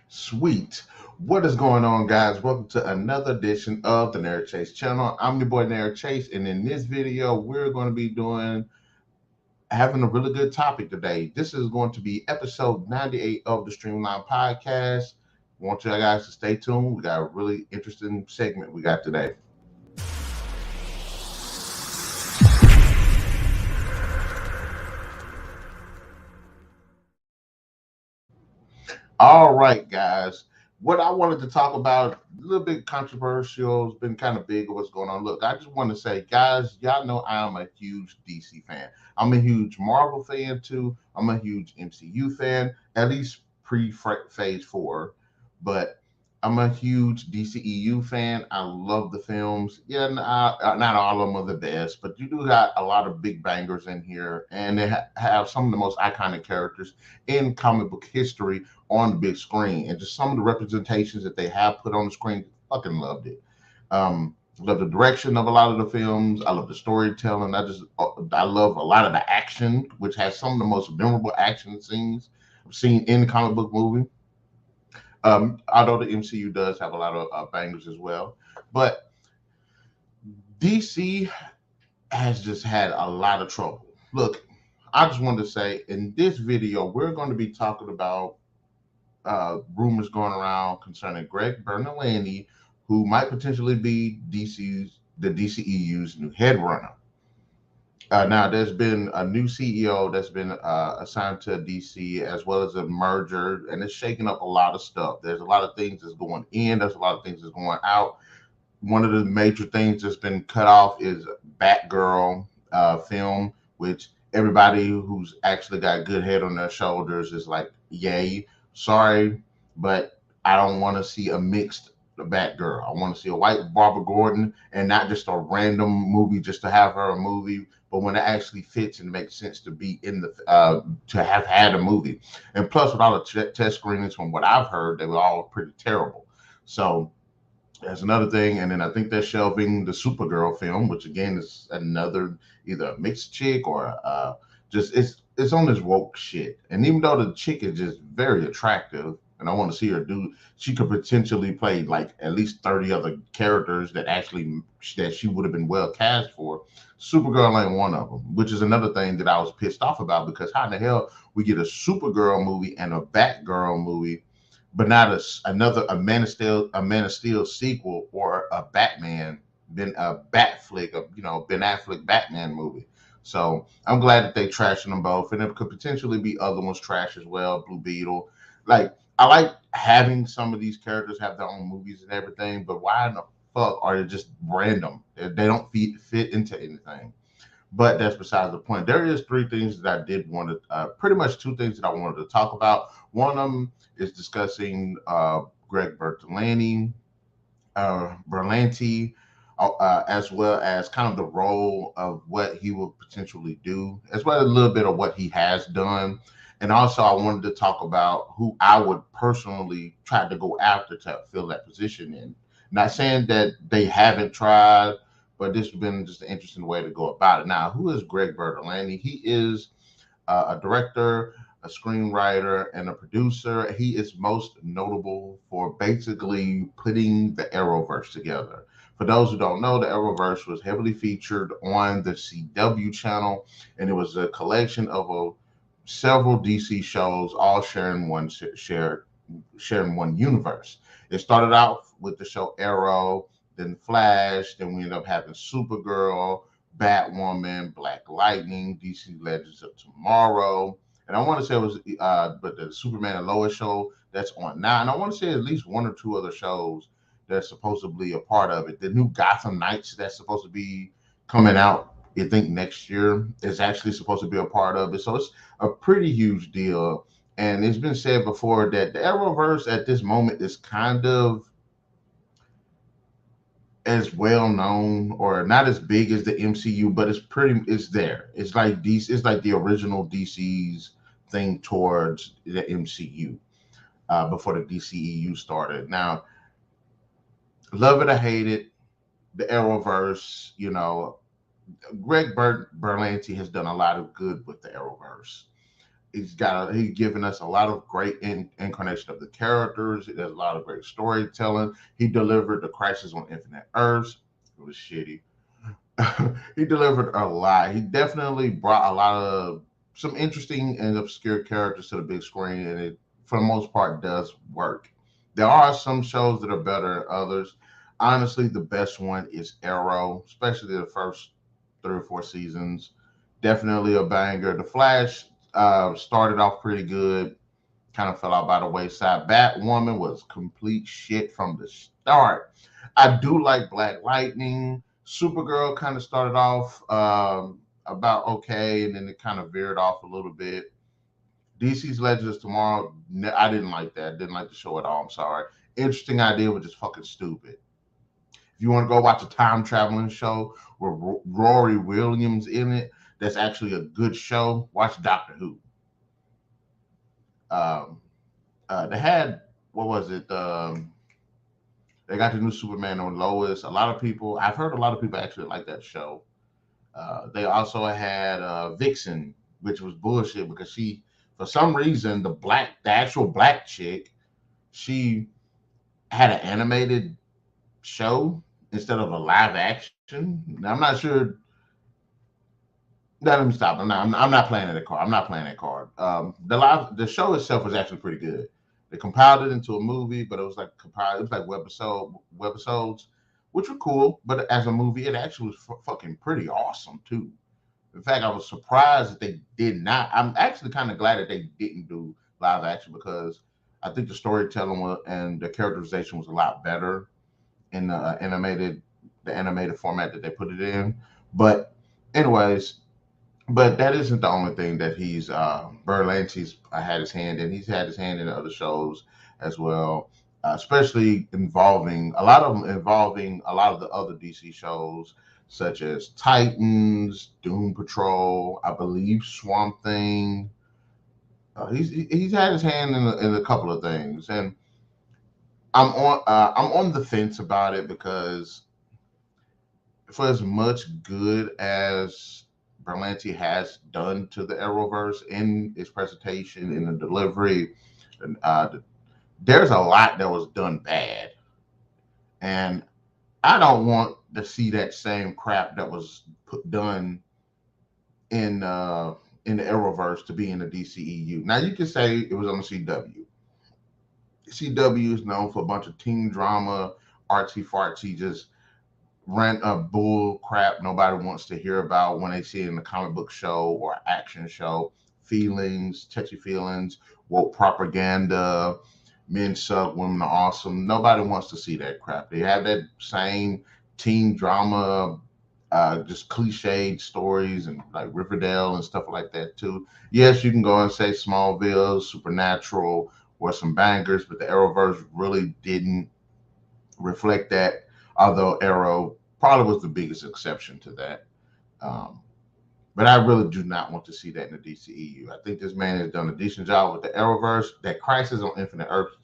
Sweet. What is going on, guys? Welcome to another edition of the Narikchase channel. I'm your boy Narikchase, and in this video, we're going to be having a really good topic today. This is going to be episode 98 of the Streamline Podcast. I want you guys to stay tuned. We got a really interesting segment we got today. All right, guys. What I wanted to talk about, a little bit controversial, it's been kind of big of what's going on. Look, I just want to say, guys, y'all know I'm a huge DC fan. I'm a huge Marvel fan too. I'm a huge MCU fan, at least pre-Phase 4. But I'm a huge DCEU fan. I love the films. Yeah, not all of them are the best, but you do got a lot of big bangers in here, and they have some of the most iconic characters in comic book history on the big screen, and just some of the representations that they have put on the screen. Fucking loved it. Love the direction of a lot of the films. I love the storytelling. I love a lot of the action, which has some of the most memorable action scenes I've seen in the comic book movie. Although the MCU does have a lot of bangers as well, but DC has just had a lot of trouble. Look, I just wanted to say in this video, we're going to be talking about rumors going around concerning Greg Berlanti, who might potentially be the DCEU's new head runner. Now, there's been a new CEO that's been assigned to DC, as well as a merger, and it's shaking up a lot of stuff. There's a lot of things that's going in. There's a lot of things that's going out. One of the major things that's been cut off is Batgirl film, which everybody who's actually got good head on their shoulders is like, yay. Sorry, but I don't want to see a mixed Batgirl. I want to see a white Barbara Gordon, and not just a random movie just to have her a movie, but when it actually fits and makes sense to be in the to have had a movie. And plus, with all the test screenings, from what I've heard, they were all pretty terrible. So that's another thing. And then I think they're shelving the Supergirl film, which again is another either a mixed chick or just it's on this woke shit. And even though the chick is just very attractive, and I want to see her do, she could potentially play like at least 30 other characters that she would have been well cast for. Supergirl ain't one of them, which is another thing that I was pissed off about, because how in the hell we get a Supergirl movie and a Batgirl movie, but not a Man of Steel sequel, or a Batman, Ben Affleck Batman movie. So I'm glad that they trashing them both, and there could potentially be other ones trash as well. Blue Beetle, like, I like having some of these characters have their own movies and everything, but why in the fuck are they just random? They don't fit into anything. But that's besides the point. There is three things that I did want to, pretty much two things that I wanted to talk about. One of them is discussing Greg Berlanti, as well as kind of the role of what he will potentially do, as well as a little bit of what he has done. And also, I wanted to talk about who I would personally try to go after to fill that position in. Not saying that they haven't tried, but this has been just an interesting way to go about it. Now, who is Greg Berlanti? He is a director, a screenwriter, and a producer. He is most notable for basically putting the Arrowverse together. For those who don't know, the Arrowverse was heavily featured on the CW channel, and it was a collection of several DC shows, all sharing one universe. It started out with the show Arrow, then Flash, then we ended up having Supergirl, Batwoman, Black Lightning, DC Legends of Tomorrow, and I want to say it was but the Superman and Lois show that's on now, and I want to say at least one or two other shows that's supposedly a part of it. The new Gotham Knights that's supposed to be coming out, I think next year, is actually supposed to be a part of it. So it's a pretty huge deal. And it's been said before that the Arrowverse at this moment is kind of as well known, or not as big as the MCU, but it's there. It's like the original DC's thing towards the MCU before the DCEU started. Now, love it or hate it, the Arrowverse, Greg Berlanti has done a lot of good with the Arrowverse. He's given us a lot of great incarnation of the characters. There's a lot of great storytelling. He delivered the Crisis on Infinite Earths. It was shitty. He delivered a lot. He definitely brought a lot of some interesting and obscure characters to the big screen, and it, for the most part, does work. There are some shows that are better than others. Honestly, the best one is Arrow, especially the first 3 or 4 seasons. Definitely a banger. The Flash started off pretty good, kind of fell out by the wayside. Batwoman was complete shit from the start. I do like Black Lightning. Supergirl kind of started off about okay, and then it kind of veered off a little bit. DC's Legends Tomorrow, I didn't like that. Didn't like the show at all. I'm sorry. Interesting idea, but just fucking stupid. If you want to go watch a time traveling show with Rory Williams in it, that's actually a good show. Watch Doctor Who. They had, what was it? They got the new Superman on Lois. A lot of people, I've heard a lot of people actually like that show. They also had Vixen, which was bullshit because she, for some reason, the actual black chick, she had an animated show instead of a live action. Now, I'm not sure. No, let me stop. I'm not playing that card. I'm not playing that card. The show itself was actually pretty good. They compiled it into a movie, but it was like compiled. It was like webisodes, which were cool. But as a movie, it actually was fucking pretty awesome too. In fact, I was surprised that they did not. I'm actually kind of glad that they didn't do live action because I think the storytelling and the characterization was a lot better in the animated format that they put it in. But anyways, but that isn't the only thing that he's Berlanti's had his hand in. He's had his hand in other shows as well, especially involving a lot of the other DC shows such as Titans, Doom Patrol, I believe Swamp Thing. He's had his hand in a couple of things, and I'm on the fence about it because for as much good as Berlanti has done to the Arrowverse in its presentation, in the delivery, and there's a lot that was done bad, and I don't want to see that same crap that was done in the Arrowverse to be in the DCEU. Now you can say it was on the CW. CW is known for a bunch of teen drama, artsy fartsy, just rant of bull crap nobody wants to hear about when they see it in a comic book show or action show. Feelings, touchy feelings, woke propaganda, men suck, women are awesome. Nobody wants to see that crap. They have that same teen drama, just cliched stories and like Riverdale and stuff like that too. Yes, you can go and say Smallville, Supernatural, or some bangers, but the Arrowverse really didn't reflect that, although Arrow probably was the biggest exception to that. But I really do not want to see that in the DCEU. I think this man has done a decent job with the Arrowverse. That Crisis on Infinite Earth,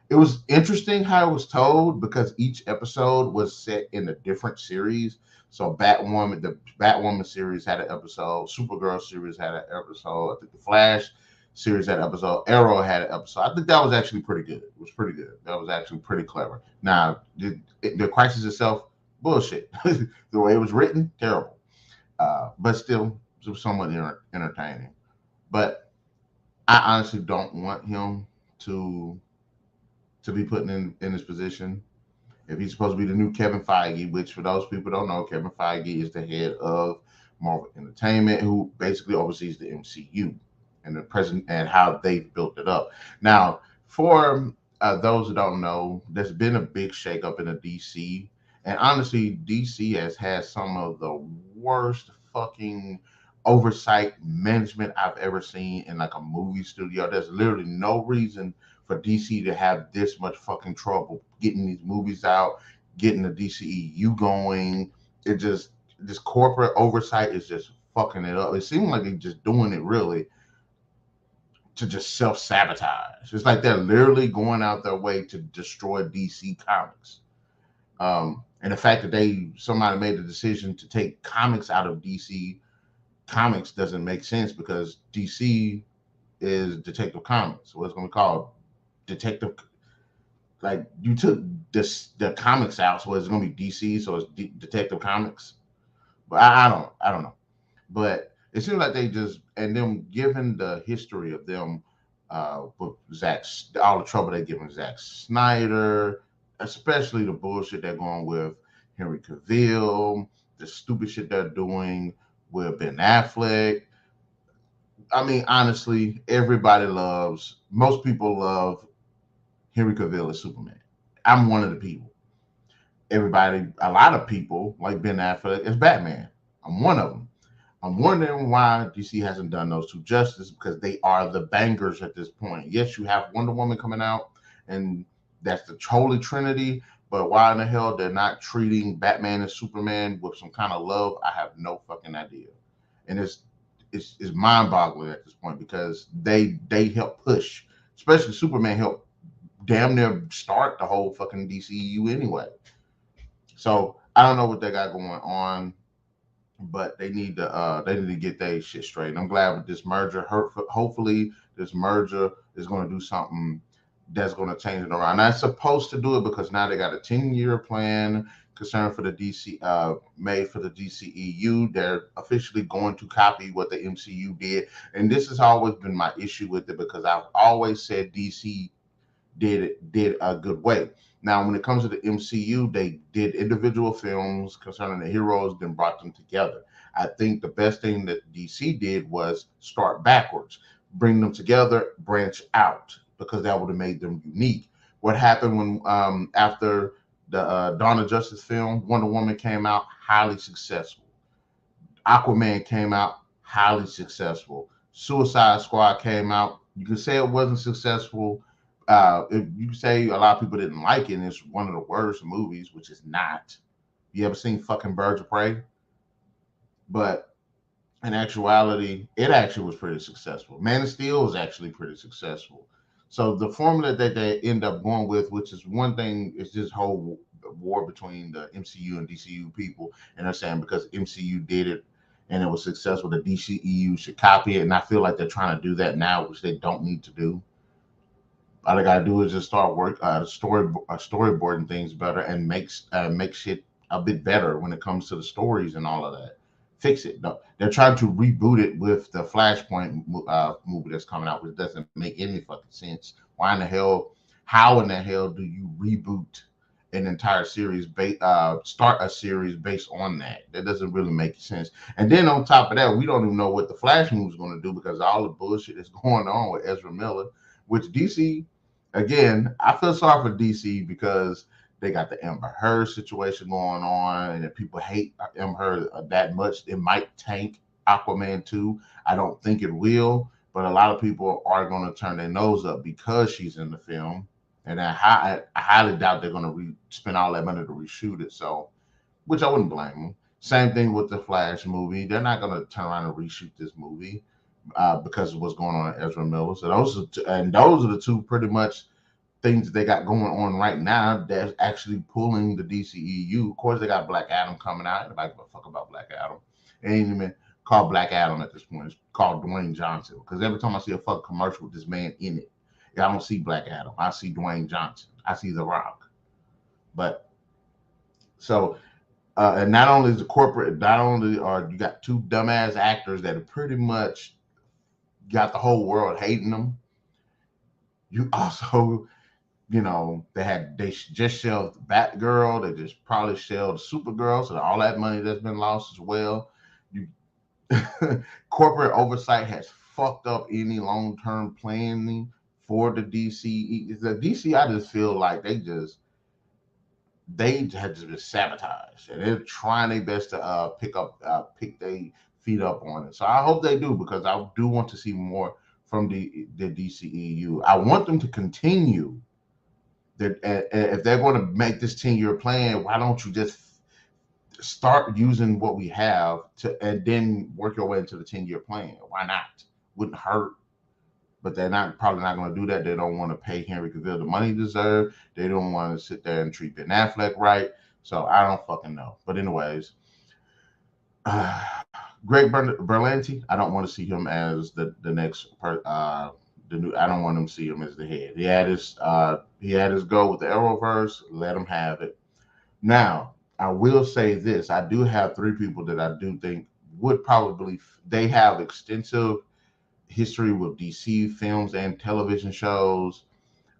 it was interesting how it was told because each episode was set in a different series. So the Batwoman series had an episode, Supergirl series had an episode, I think the Flash series had an episode, Arrow had an episode. I think that was actually pretty good. It was pretty good. That was actually pretty clever. Now, the Crisis itself, bullshit. The way it was written, terrible. But still, it was somewhat entertaining. But I honestly don't want him to be put in this position. If he's supposed to be the new Kevin Feige, which for those people who don't know, Kevin Feige is the head of Marvel Entertainment, who basically oversees the MCU and the present and how they've built it up. Now, for those who don't know, there's been a big shakeup in the DC. And honestly, DC has had some of the worst fucking oversight management I've ever seen in like a movie studio. There's literally no reason for DC to have this much fucking trouble getting these movies out, getting the DCEU going. It just, this corporate oversight is just fucking it up. It seems like they're just doing it really to just self-sabotage. It's like they're literally going out their way to destroy DC Comics. And the fact that somebody made the decision to take comics out of DC Comics doesn't make sense because DC is Detective Comics. What's going to be called Detective. Like you took the comics out, so it's going to be DC, so it's Detective Comics. But I don't know. But it seems like they just, and them given the history of them with Zack, all the trouble they giving Zack Snyder, especially the bullshit they're going with Henry Cavill, the stupid shit they're doing with Ben Affleck. I mean, honestly, most people love Henry Cavill as Superman. I'm one of the people. A lot of people like Ben Affleck as Batman. I'm one of them. I'm wondering why DC hasn't done those two justice, because they are the bangers at this point. Yes, you have Wonder Woman coming out, and that's the Holy Trinity. But why in the hell they're not treating Batman and Superman with some kind of love? I have no fucking idea. And it's mind boggling at this point, because they help push, especially Superman helped damn near start the whole fucking DCEU anyway. So I don't know what they got going on, but they need to get their shit straight. And I'm glad with this merger. Hopefully, this merger is going to do something that's going to change it around. That's supposed to do it, because now they got a 10-year plan concerned for the made for the DCEU. They're officially going to copy what the MCU did, and this has always been my issue with it, because I've always said DC did a good way. Now, when it comes to the MCU, they did individual films concerning the heroes, then brought them together. I think the best thing that DC did was start backwards, bring them together, branch out, because that would have made them unique. What happened when after the Dawn of Justice film, Wonder Woman came out, highly successful. Aquaman came out, highly successful. Suicide Squad came out. You can say it wasn't successful. If you say a lot of people didn't like it, and it's one of the worst movies, which is not. You ever seen fucking Birds of Prey? But in actuality, it actually was pretty successful. Man of Steel was actually pretty successful. So the formula that they end up going with, which is one thing, is this whole war between the MCU and DCU people, and they're saying because MCU did it and it was successful, the DCEU should copy it. And I feel like they're trying to do that now, which they don't need to do. All they gotta do is just start storyboarding things better, and make shit a bit better when it comes to the stories and all of that. Fix it. No, they're trying to reboot it with the Flashpoint movie that's coming out, which doesn't make any fucking sense. Why in the hell? How in the hell do you reboot an entire series? Start a series based on that? That doesn't really make sense. And then on top of that, we don't even know what the Flash movie is going to do, because all the bullshit that's going on with Ezra Miller, which DC. Again, I feel sorry for DC, because they got the Amber Heard situation going on, and if people hate Amber Heard that much, it might tank Aquaman 2. I don't think it will, but a lot of people are going to turn their nose up because she's in the film, and I highly doubt they're going to spend all that money to reshoot it. So, which I wouldn't blame them. Same thing with the Flash movie. They're not going to turn around and reshoot this movie because of what's going on in Ezra Miller. So those are the two pretty much things that they got going on right now that's actually pulling the DCEU. Of course, they got Black Adam coming out. Nobody give a fuck about Black Adam. It ain't even called Black Adam at this point. It's called Dwayne Johnson. Because every time I see a fucking commercial with this man in it, I don't see Black Adam. I see Dwayne Johnson. I see The Rock. But so, and not only is the corporate, not only are you got two dumbass actors that have pretty much got the whole world hating them, you also they just shelved Batgirl. They just probably shelved Supergirl. So all that money that's been lost as well. You corporate oversight has fucked up any long-term planning for the DC. The DC, I just feel like they had just been sabotaged, and they're trying their best to pick their feet up on it. So I hope they do, because I do want to see more from the DCEU. I want them to continue. That if they're going to make this 10-year plan, why don't you just start using what we have and then work your way into the 10-year plan? Why not? Wouldn't hurt. But they're probably not going to do that. They don't want to pay Henry Cavill the money he deserves. They don't want to sit there and treat Ben Affleck right. So I don't fucking know. But anyways, Greg Berlanti, I don't want to see him as the next the new. I don't want him to see him as the head. He had his go with the Arrowverse. Let him have it. Now, I will say this: I do have three people that I do think would probably they have extensive history with DC films and television shows.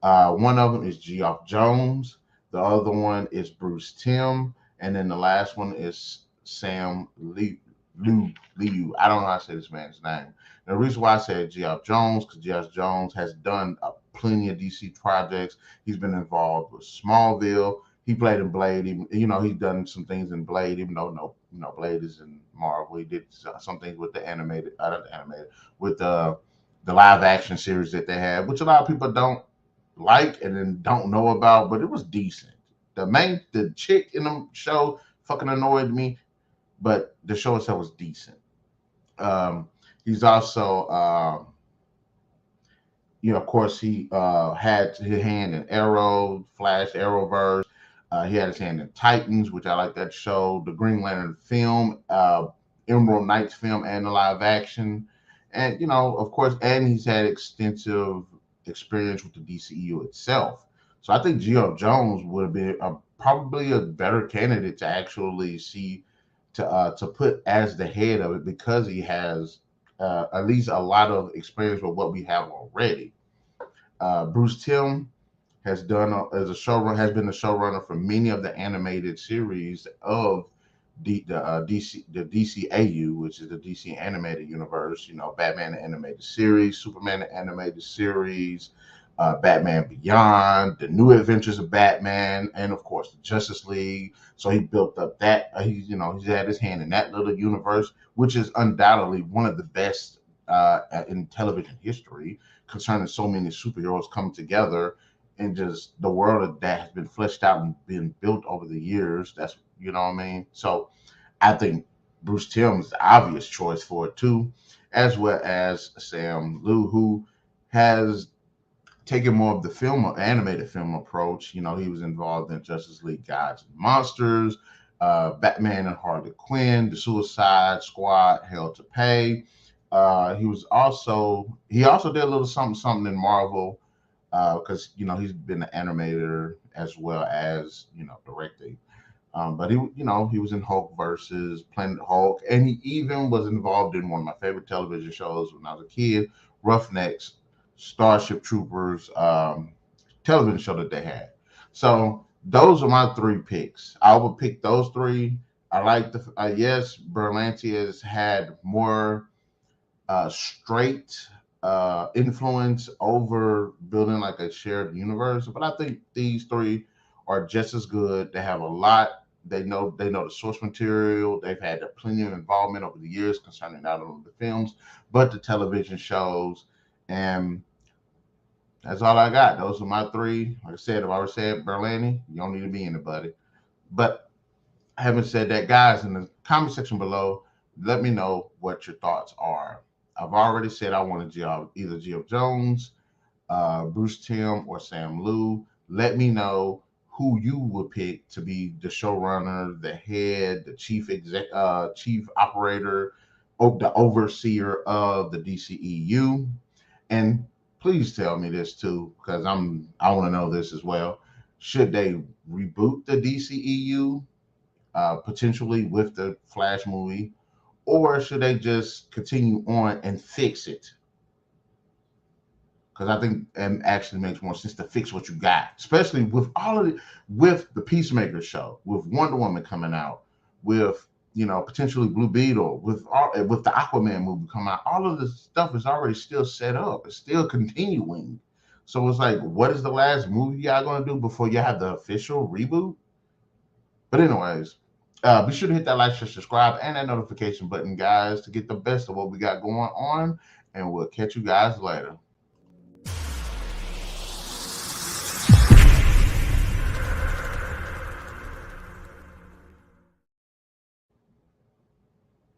One of them is Geoff Jones. The other one is Bruce Timm, and then the last one is Sam Liu. I don't know how to say this man's name. The reason why I said Geoff Jones because Geoff Jones has done plenty of DC projects. He's been involved with Smallville. He played in Blade. Even, he's done some things in Blade, even though Blade is in Marvel. He did some things with the animated, not the animated, with the live action series that they had, which a lot of people don't like and then don't know about, but it was decent. The chick in the show fucking annoyed me, but the show itself was decent. He's also, of course, he had his hand in Arrow, Flash, Arrowverse. He had his hand in Titans, which I like that show, the Green Lantern film, Emerald Knights film, and the live action. And, of course, and he's had extensive experience with the DCEU itself. So I think Geoff Jones would have been probably a better candidate to actually see to put as the head of it because he has at least a lot of experience with what we have already. Bruce Timm has done as a showrunner, has been the showrunner for many of the animated series of the DCAU, which is the DC animated universe. Batman the animated series, Superman the animated series, Batman Beyond, the New Adventures of Batman, and of course the Justice League. So he built up that. He's had his hand in that little universe, which is undoubtedly one of the best in television history, concerning so many superheroes coming together and just the world that has been fleshed out and been built over the years. That's what I mean. So I think Bruce Timm is the obvious choice for it too, as well as Sam Liu, who has taking more of the animated film approach. He was involved in Justice League Gods and Monsters, Batman and Harley Quinn, The Suicide Squad, Hell to Pay. He also did a little something in Marvel because he's been an animator as well as directing. But he was in Hulk versus Planet Hulk, and he even was involved in one of my favorite television shows when I was a kid, Roughnecks, Starship Troopers television show that they had. So those are my three picks. I would pick those three. I like yes, Berlanti has had more straight influence over building like a shared universe, but I think these three are just as good. They have a lot. They know the source material. They've had plenty of involvement over the years concerning not only the films but the television shows. And that's all I got. Those are my three. Like I said, I've already said Berlanti. You don't need to be anybody. But having said that, guys, in the comment section below, let me know what your thoughts are. I've already said I wanted either Geoff Jones, Bruce Timm, or Sam Liu. Let me know who you would pick to be the showrunner, the head, the chief operator, the overseer of the DCEU. And please tell me this too, because I want to know this as well. Should they reboot the DCEU potentially with the Flash movie, or should they just continue on and fix it? Because I think it actually makes more sense to fix what you got, especially with with the Peacemaker show, with Wonder Woman coming out, with potentially Blue Beetle, with the Aquaman movie coming out. All of this stuff is already still set up. It's still continuing. So it's like, what is the last movie y'all gonna do before you have the official reboot? But anyways, be sure to hit that like, share, subscribe, and that notification button, guys, to get the best of what we got going on. And we'll catch you guys later.